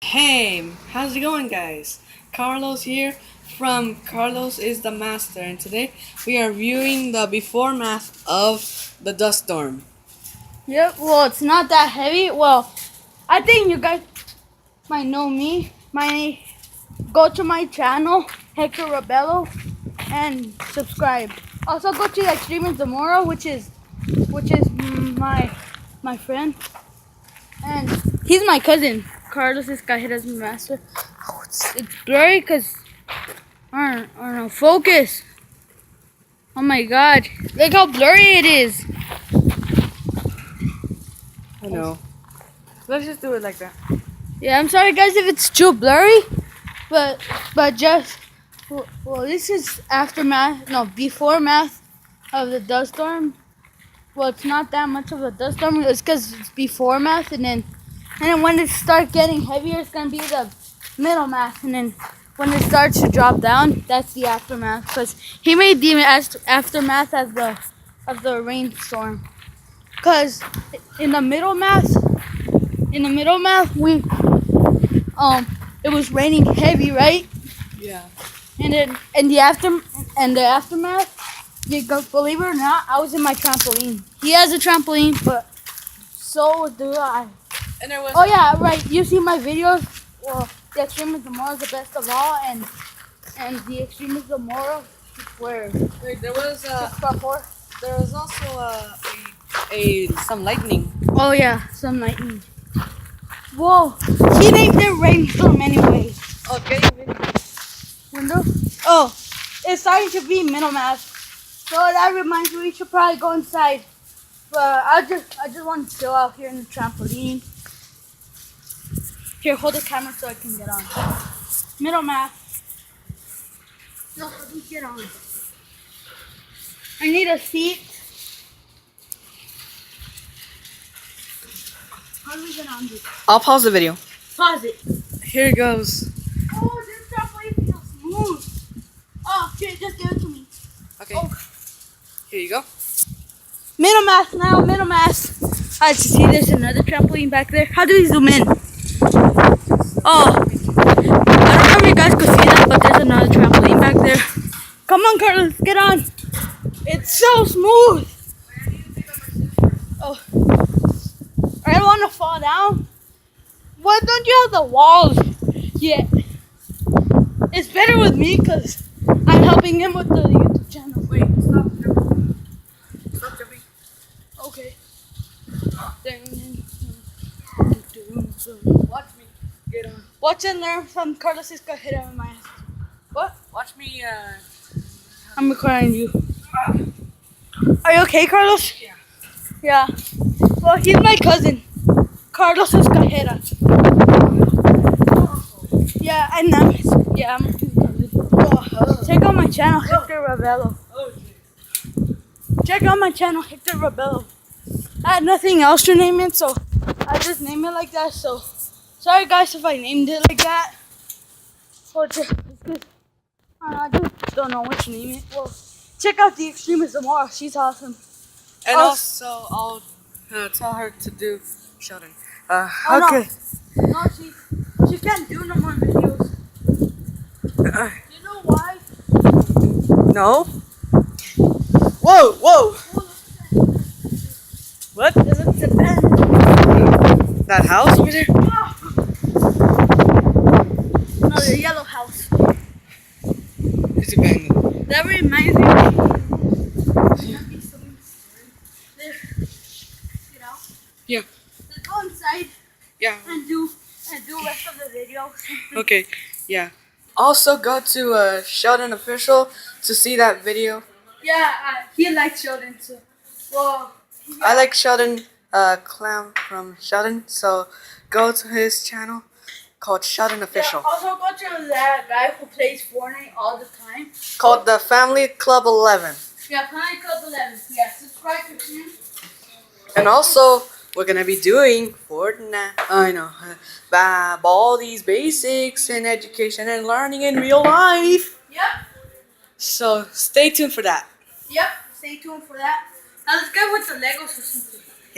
Hey, how's it going, guys? Carlos here from Carlos is the Master, and today we are viewing the before math of the dust storm. Yep, well, it's not that heavy. Well, I think you guys might know me. Go to my channel, Hector Rebello, and subscribe. Also, go to Extreme tomorrow, which is my friend, and he's my cousin. Carlos is Cajera's master. Oh, it's blurry because I don't know. Focus. Oh my God! Look how blurry it is. I know. Let's just do it like that. Yeah, I'm sorry guys if it's too blurry, but just well this is aftermath, no, before math of the dust storm. Well, it's not that much of a dust storm. It's because it's before math, and then when it starts getting heavier, it's gonna be the middle math, and then when it starts to drop down, that's the aftermath. Because he made the aftermath as the rainstorm. Because in the middle math, we it was raining heavy, right? Yeah. And then in the aftermath, believe it or not, I was in my trampoline. He has a trampoline, but so do I. And there was. Oh yeah, right. You see my videos? Well, the Extreme is Tomorrow is the best of all, and the Extreme is Tomorrow where Wait, there was 6.4. there was also some lightning. Oh yeah, some lightning. Whoa, he named it rainstorm anyway. Okay. Window? Oh, it's starting to be middle math. So that reminds me we should probably go inside. But I just want to chill out here in the trampoline. Here, hold the camera so I can get on. Middle math. No, let me get on. I need a seat. How do we get on this? I'll pause the video. Pause it. Here it goes. Oh, this trampoline feels smooth. Oh, shit, just give it to me. Okay. Oh. Here you go. Middle math now, middle math. I see there's another trampoline back there. How do we zoom in? Oh, I don't know if you guys could see that, but there's another trampoline back there. Come on, Carlos, get on. It's so smooth. Oh, I don't want to fall down. Why don't you have the walls? Yeah, it's better with me because I'm helping him with the YouTube channel. Wait, stop jumping. Stop jumping. Okay. Watch me get on. Watch and learn from Carlos Cajera and my ass. What? Watch me. I'm recording you. Are you okay, Carlos? Yeah. Yeah. Well, he's my cousin, Carlos Cajera. Yeah, and I'm his cousin. Check out my channel, Hector Rebello. Oh, Check out my channel, Hector Rebello. I had nothing else to name it, so I just named it like that. So, sorry guys if I named it like that. Well, I just don't know what to name it. Well, check out the Extremist tomorrow. She's awesome. And Oh. also, I'll tell her to do Sheldon. Oh, no. Okay. No, she can't do no more videos. You know why? No. Whoa, whoa. What? It looks bad. That house over there? No, the yellow house. It's abandoned. That reminds me. There. Get out. Yeah. Let's go inside Yeah. and do rest of the video. Okay. Yeah. Also, go to Sheldon Official to see that video. Yeah, he likes Sheldon too. Well, I like Sheldon, Clown from Sheldon, so go to his channel called Sheldon Official. yeah, also go to that guy who plays Fortnite all the time. Called the Family Club 11. Yeah, Planet Club 11. Yeah, subscribe to him. And also, we're gonna be doing Fortnite. I know, all these basics in education and learning in real life. Yep. So stay tuned for that. Yep. Stay tuned for that. Now let's go with the Legos or something.